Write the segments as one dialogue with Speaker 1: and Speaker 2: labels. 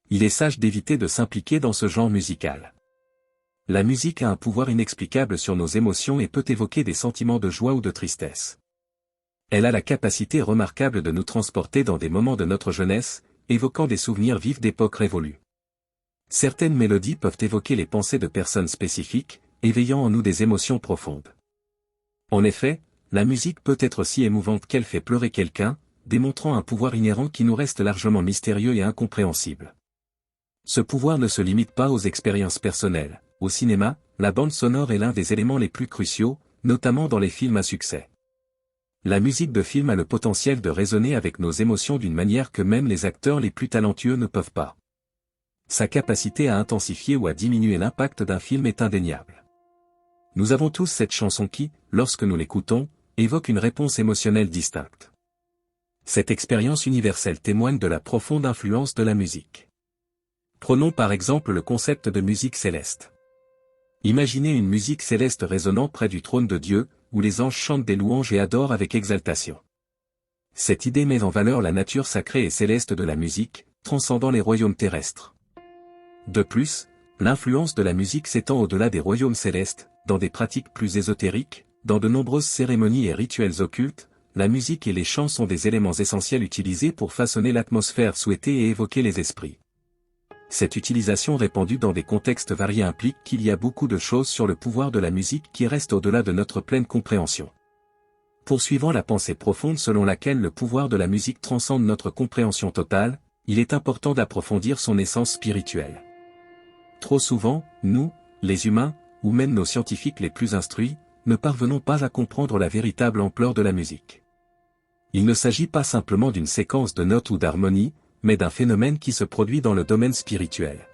Speaker 1: Il est sage d'éviter de s'impliquer dans ce genre musical. La musique a un pouvoir inexplicable sur nos émotions et peut évoquer des sentiments de joie ou de tristesse. Elle a la capacité remarquable de nous transporter dans des moments de notre jeunesse, évoquant des souvenirs vifs d'époques révolues. Certaines mélodies peuvent évoquer les pensées de personnes spécifiques, éveillant en nous des émotions profondes. En effet, la musique peut être si émouvante qu'elle fait pleurer quelqu'un, démontrant un pouvoir inhérent qui nous reste largement mystérieux et incompréhensible. Ce pouvoir ne se limite pas aux expériences personnelles. Au cinéma, la bande sonore est l'un des éléments les plus cruciaux, notamment dans les films à succès. La musique de film a le potentiel de résonner avec nos émotions d'une manière que même les acteurs les plus talentueux ne peuvent pas. Sa capacité à intensifier ou à diminuer l'impact d'un film est indéniable. Nous avons tous cette chanson qui, lorsque nous l'écoutons, évoque une réponse émotionnelle distincte. Cette expérience universelle témoigne de la profonde influence de la musique. Prenons par exemple le concept de musique céleste. Imaginez une musique céleste résonnant près du trône de Dieu, où les anges chantent des louanges et adorent avec exaltation. Cette idée met en valeur la nature sacrée et céleste de la musique, transcendant les royaumes terrestres. De plus, l'influence de la musique s'étend au-delà des royaumes célestes, dans des pratiques plus ésotériques, dans de nombreuses cérémonies et rituels occultes, la musique et les chants sont des éléments essentiels utilisés pour façonner l'atmosphère souhaitée et évoquer les esprits. Cette utilisation répandue dans des contextes variés implique qu'il y a beaucoup de choses sur le pouvoir de la musique qui restent au-delà de notre pleine compréhension. Poursuivant la pensée profonde selon laquelle le pouvoir de la musique transcende notre compréhension totale, il est important d'approfondir son essence spirituelle. Trop souvent, nous, les humains, ou même nos scientifiques les plus instruits, ne parvenons pas à comprendre la véritable ampleur de la musique. Il ne s'agit pas simplement d'une séquence de notes ou d'harmonies, mais d'un phénomène qui se produit dans le domaine spirituel.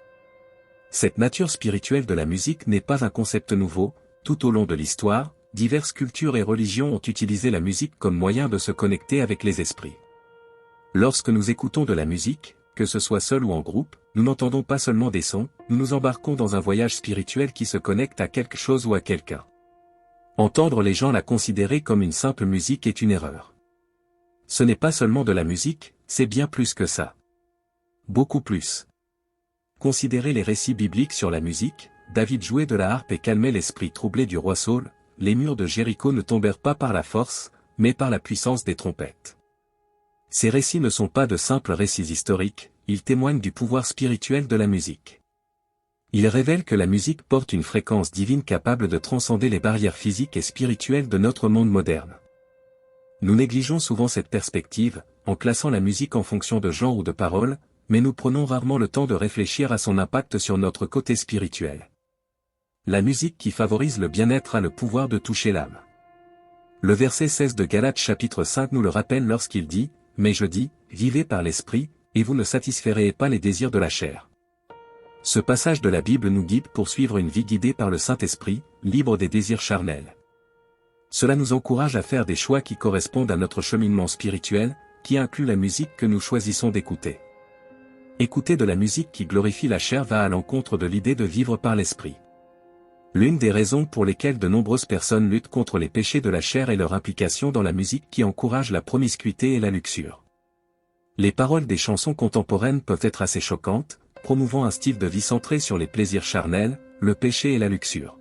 Speaker 1: Cette nature spirituelle de la musique n'est pas un concept nouveau. Tout au long de l'histoire, diverses cultures et religions ont utilisé la musique comme moyen de se connecter avec les esprits. Lorsque nous écoutons de la musique, que ce soit seul ou en groupe, nous n'entendons pas seulement des sons, nous nous embarquons dans un voyage spirituel qui se connecte à quelque chose ou à quelqu'un. Entendre les gens la considérer comme une simple musique est une erreur. Ce n'est pas seulement de la musique, c'est bien plus que ça. Beaucoup plus. Considérez les récits bibliques sur la musique. David jouait de la harpe et calmait l'esprit troublé du roi Saul. Les murs de Jéricho ne tombèrent pas par la force, mais par la puissance des trompettes. Ces récits ne sont pas de simples récits historiques, ils témoignent du pouvoir spirituel de la musique. Ils révèlent que la musique porte une fréquence divine capable de transcender les barrières physiques et spirituelles de notre monde moderne. Nous négligeons souvent cette perspective, en classant la musique en fonction de genre ou de paroles, mais nous prenons rarement le temps de réfléchir à son impact sur notre côté spirituel. La musique qui favorise le bien-être a le pouvoir de toucher l'âme. Le verset 16 de Galates chapitre 5 nous le rappelle lorsqu'il dit « Mais je dis, vivez par l'esprit, et vous ne satisferez pas les désirs de la chair. » Ce passage de la Bible nous guide pour suivre une vie guidée par le Saint-Esprit, libre des désirs charnels. Cela nous encourage à faire des choix qui correspondent à notre cheminement spirituel, qui inclut la musique que nous choisissons d'écouter. Écouter de la musique qui glorifie la chair va à l'encontre de l'idée de vivre par l'esprit. L'une des raisons pour lesquelles de nombreuses personnes luttent contre les péchés de la chair est leur implication dans la musique qui encourage la promiscuité et la luxure. Les paroles des chansons contemporaines peuvent être assez choquantes, promouvant un style de vie centré sur les plaisirs charnels, le péché et la luxure.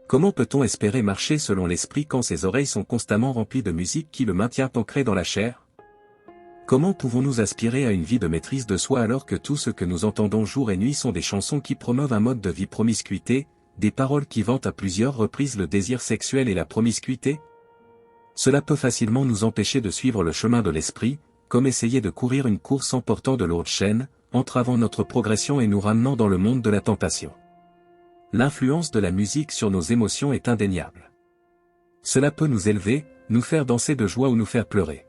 Speaker 1: Comment peut-on espérer marcher selon l'esprit quand ses oreilles sont constamment remplies de musique qui le maintient ancré dans la chair? Comment pouvons-nous aspirer à une vie de maîtrise de soi alors que tout ce que nous entendons jour et nuit sont des chansons qui promeuvent un mode de vie promiscuité, des paroles qui vantent à plusieurs reprises le désir sexuel et la promiscuité? Cela peut facilement nous empêcher de suivre le chemin de l'esprit, comme essayer de courir une course en portant de lourdes chaînes, entravant notre progression et nous ramenant dans le monde de la tentation. L'influence de la musique sur nos émotions est indéniable. Cela peut nous élever, nous faire danser de joie ou nous faire pleurer.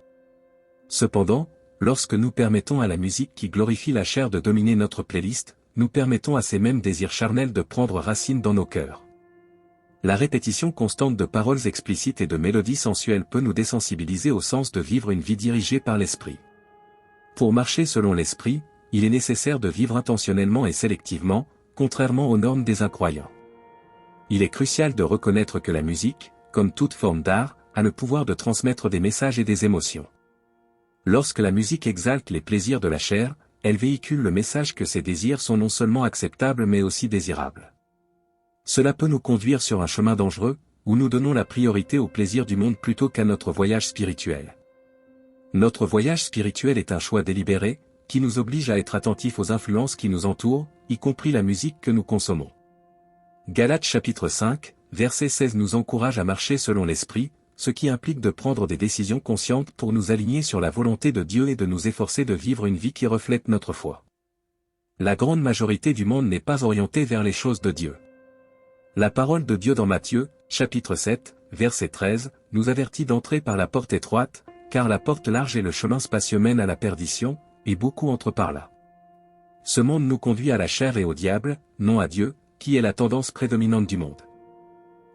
Speaker 1: Cependant, lorsque nous permettons à la musique qui glorifie la chair de dominer notre playlist, nous permettons à ces mêmes désirs charnels de prendre racine dans nos cœurs. La répétition constante de paroles explicites et de mélodies sensuelles peut nous désensibiliser au sens de vivre une vie dirigée par l'esprit. Pour marcher selon l'esprit, il est nécessaire de vivre intentionnellement et sélectivement, contrairement aux normes des incroyants. Il est crucial de reconnaître que la musique, comme toute forme d'art, a le pouvoir de transmettre des messages et des émotions. Lorsque la musique exalte les plaisirs de la chair, elle véhicule le message que ses désirs sont non seulement acceptables mais aussi désirables. Cela peut nous conduire sur un chemin dangereux, où nous donnons la priorité au plaisir du monde plutôt qu'à notre voyage spirituel. Notre voyage spirituel est un choix délibéré, qui nous oblige à être attentifs aux influences qui nous entourent, y compris la musique que nous consommons. Galates chapitre 5, verset 16 nous encourage à marcher selon l'Esprit, ce qui implique de prendre des décisions conscientes pour nous aligner sur la volonté de Dieu et de nous efforcer de vivre une vie qui reflète notre foi. La grande majorité du monde n'est pas orientée vers les choses de Dieu. La parole de Dieu dans Matthieu, chapitre 7, verset 13, nous avertit d'entrer par la porte étroite, car la porte large et le chemin spacieux mènent à la perdition, et beaucoup entrent par là. Ce monde nous conduit à la chair et au diable, non à Dieu, qui est la tendance prédominante du monde.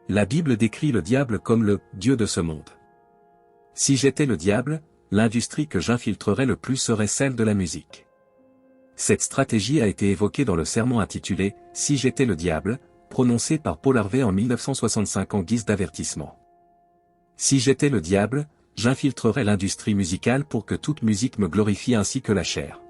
Speaker 1: La Bible décrit le diable comme le « Dieu de ce monde ». Si j'étais le diable, l'industrie que j'infiltrerais le plus serait celle de la musique. Cette stratégie a été évoquée dans le sermon intitulé « Si j'étais le diable », prononcé par Paul Harvey en 1965 en guise d'avertissement. Si j'étais le diable, j'infiltrerais l'industrie musicale pour que toute musique me glorifie ainsi que la chair.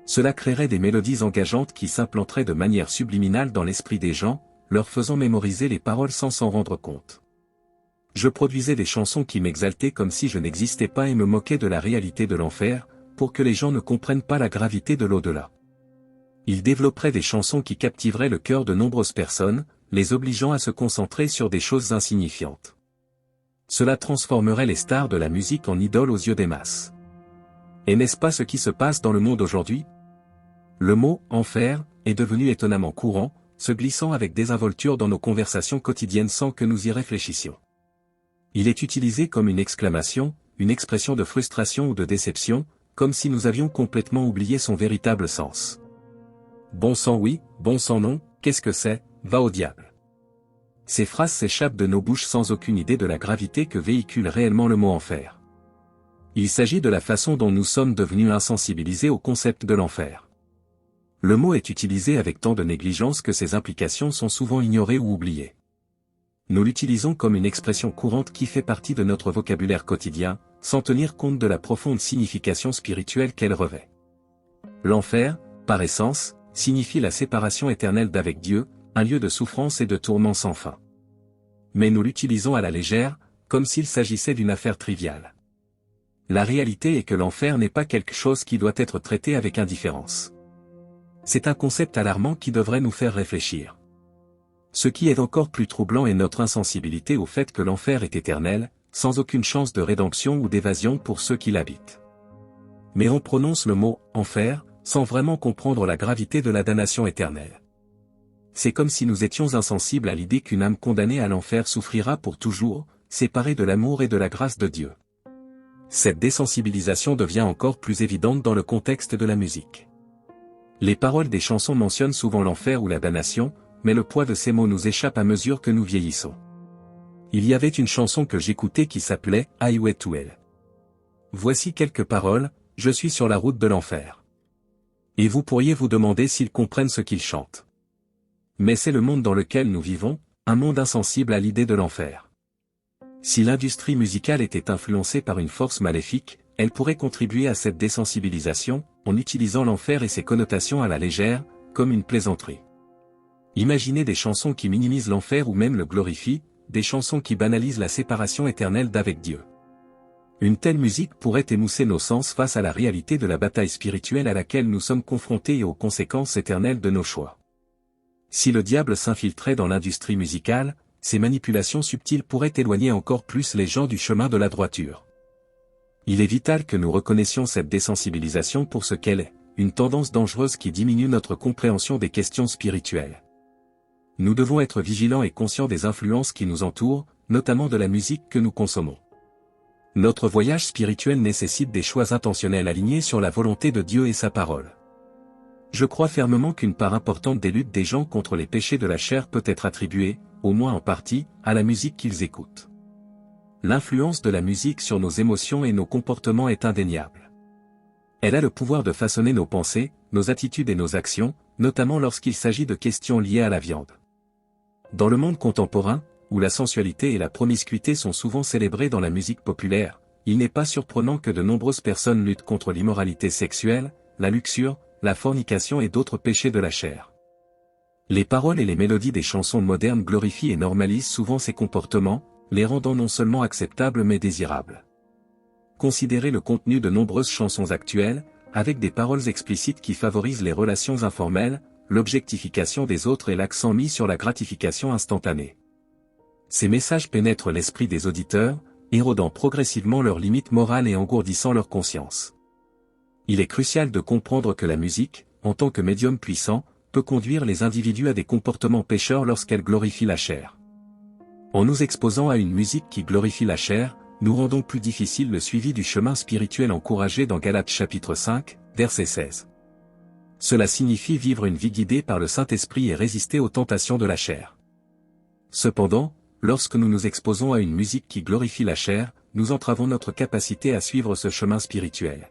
Speaker 1: Cela créerait des mélodies engageantes qui s'implanteraient de manière subliminale dans l'esprit des gens, leur faisant mémoriser les paroles sans s'en rendre compte. Je produisais des chansons qui m'exaltaient comme si je n'existais pas et me moquais de la réalité de l'enfer, pour que les gens ne comprennent pas la gravité de l'au-delà. Il développerait des chansons qui captiveraient le cœur de nombreuses personnes, les obligeant à se concentrer sur des choses insignifiantes. Cela transformerait les stars de la musique en idoles aux yeux des masses. Et n'est-ce pas ce qui se passe dans le monde aujourd'hui? Le mot « enfer » est devenu étonnamment courant, se glissant avec désinvolture dans nos conversations quotidiennes sans que nous y réfléchissions. Il est utilisé comme une exclamation, une expression de frustration ou de déception, comme si nous avions complètement oublié son véritable sens. Bon sang oui, bon sang non, qu'est-ce que c'est, va au diable. Ces phrases s'échappent de nos bouches sans aucune idée de la gravité que véhicule réellement le mot enfer. Il s'agit de la façon dont nous sommes devenus insensibilisés au concept de l'enfer. Le mot est utilisé avec tant de négligence que ses implications sont souvent ignorées ou oubliées. Nous l'utilisons comme une expression courante qui fait partie de notre vocabulaire quotidien, sans tenir compte de la profonde signification spirituelle qu'elle revêt. L'enfer, par essence, signifie la séparation éternelle d'avec Dieu, un lieu de souffrance et de tourments sans fin. Mais nous l'utilisons à la légère, comme s'il s'agissait d'une affaire triviale. La réalité est que l'enfer n'est pas quelque chose qui doit être traité avec indifférence. C'est un concept alarmant qui devrait nous faire réfléchir. Ce qui est encore plus troublant est notre insensibilité au fait que l'enfer est éternel, sans aucune chance de rédemption ou d'évasion pour ceux qui l'habitent. Mais on prononce le mot « enfer » sans vraiment comprendre la gravité de la damnation éternelle. C'est comme si nous étions insensibles à l'idée qu'une âme condamnée à l'enfer souffrira pour toujours, séparée de l'amour et de la grâce de Dieu. Cette désensibilisation devient encore plus évidente dans le contexte de la musique. Les paroles des chansons mentionnent souvent l'enfer ou la damnation, mais le poids de ces mots nous échappe à mesure que nous vieillissons. Il y avait une chanson que j'écoutais qui s'appelait « Highway to Hell ». Voici quelques paroles, « Je suis sur la route de l'enfer ». Et vous pourriez vous demander s'ils comprennent ce qu'ils chantent. Mais c'est le monde dans lequel nous vivons, un monde insensible à l'idée de l'enfer. Si l'industrie musicale était influencée par une force maléfique, elle pourrait contribuer à cette désensibilisation, en utilisant l'enfer et ses connotations à la légère, comme une plaisanterie. Imaginez des chansons qui minimisent l'enfer ou même le glorifient, des chansons qui banalisent la séparation éternelle d'avec Dieu. Une telle musique pourrait émousser nos sens face à la réalité de la bataille spirituelle à laquelle nous sommes confrontés et aux conséquences éternelles de nos choix. Si le diable s'infiltrait dans l'industrie musicale, ces manipulations subtiles pourraient éloigner encore plus les gens du chemin de la droiture. Il est vital que nous reconnaissions cette désensibilisation pour ce qu'elle est, une tendance dangereuse qui diminue notre compréhension des questions spirituelles. Nous devons être vigilants et conscients des influences qui nous entourent, notamment de la musique que nous consommons. Notre voyage spirituel nécessite des choix intentionnels alignés sur la volonté de Dieu et sa parole. Je crois fermement qu'une part importante des luttes des gens contre les péchés de la chair peut être attribuée, au moins en partie, à la musique qu'ils écoutent. L'influence de la musique sur nos émotions et nos comportements est indéniable. Elle a le pouvoir de façonner nos pensées, nos attitudes et nos actions, notamment lorsqu'il s'agit de questions liées à la viande. Dans le monde contemporain, où la sensualité et la promiscuité sont souvent célébrées dans la musique populaire, il n'est pas surprenant que de nombreuses personnes luttent contre l'immoralité sexuelle, la luxure, la fornication et d'autres péchés de la chair. Les paroles et les mélodies des chansons modernes glorifient et normalisent souvent ces comportements, les rendant non seulement acceptables mais désirables. Considérez le contenu de nombreuses chansons actuelles, avec des paroles explicites qui favorisent les relations informelles, l'objectification des autres et l'accent mis sur la gratification instantanée. Ces messages pénètrent l'esprit des auditeurs, érodant progressivement leurs limites morales et engourdissant leur conscience. Il est crucial de comprendre que la musique, en tant que médium puissant, peut conduire les individus à des comportements pécheurs lorsqu'elle glorifie la chair. En nous exposant à une musique qui glorifie la chair, nous rendons plus difficile le suivi du chemin spirituel encouragé dans Galates chapitre 5, verset 16. Cela signifie vivre une vie guidée par le Saint-Esprit et résister aux tentations de la chair. Cependant, lorsque nous nous exposons à une musique qui glorifie la chair, nous entravons notre capacité à suivre ce chemin spirituel.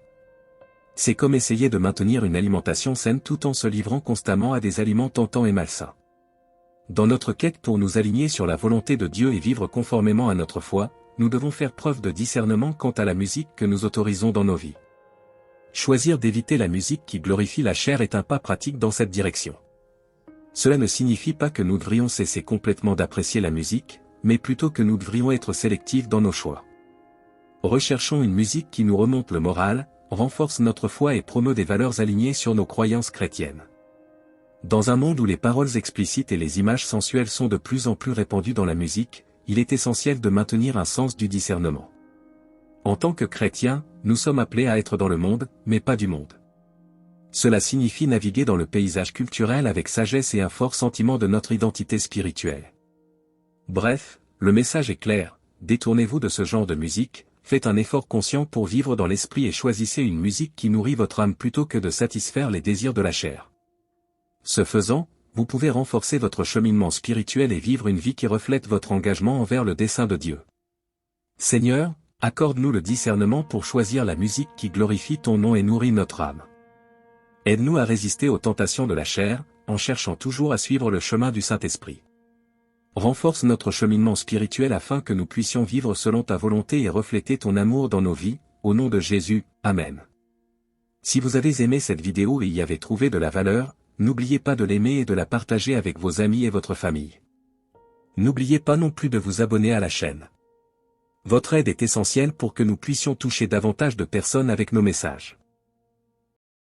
Speaker 1: C'est comme essayer de maintenir une alimentation saine tout en se livrant constamment à des aliments tentants et malsains. Dans notre quête pour nous aligner sur la volonté de Dieu et vivre conformément à notre foi, nous devons faire preuve de discernement quant à la musique que nous autorisons dans nos vies. Choisir d'éviter la musique qui glorifie la chair est un pas pratique dans cette direction. Cela ne signifie pas que nous devrions cesser complètement d'apprécier la musique, mais plutôt que nous devrions être sélectifs dans nos choix. Recherchons une musique qui nous remonte le moral, renforce notre foi et promeut des valeurs alignées sur nos croyances chrétiennes. Dans un monde où les paroles explicites et les images sensuelles sont de plus en plus répandues dans la musique, il est essentiel de maintenir un sens du discernement. En tant que chrétiens, nous sommes appelés à être dans le monde, mais pas du monde. Cela signifie naviguer dans le paysage culturel avec sagesse et un fort sentiment de notre identité spirituelle. Bref, le message est clair, détournez-vous de ce genre de musique, faites un effort conscient pour vivre dans l'esprit et choisissez une musique qui nourrit votre âme plutôt que de satisfaire les désirs de la chair. Ce faisant, vous pouvez renforcer votre cheminement spirituel et vivre une vie qui reflète votre engagement envers le dessein de Dieu. Seigneur, accorde-nous le discernement pour choisir la musique qui glorifie ton nom et nourrit notre âme. Aide-nous à résister aux tentations de la chair, en cherchant toujours à suivre le chemin du Saint-Esprit. Renforce notre cheminement spirituel afin que nous puissions vivre selon ta volonté et refléter ton amour dans nos vies, au nom de Jésus, Amen. Si vous avez aimé cette vidéo et y avez trouvé de la valeur, n'oubliez pas de l'aimer et de la partager avec vos amis et votre famille. N'oubliez pas non plus de vous abonner à la chaîne. Votre aide est essentielle pour que nous puissions toucher davantage de personnes avec nos messages.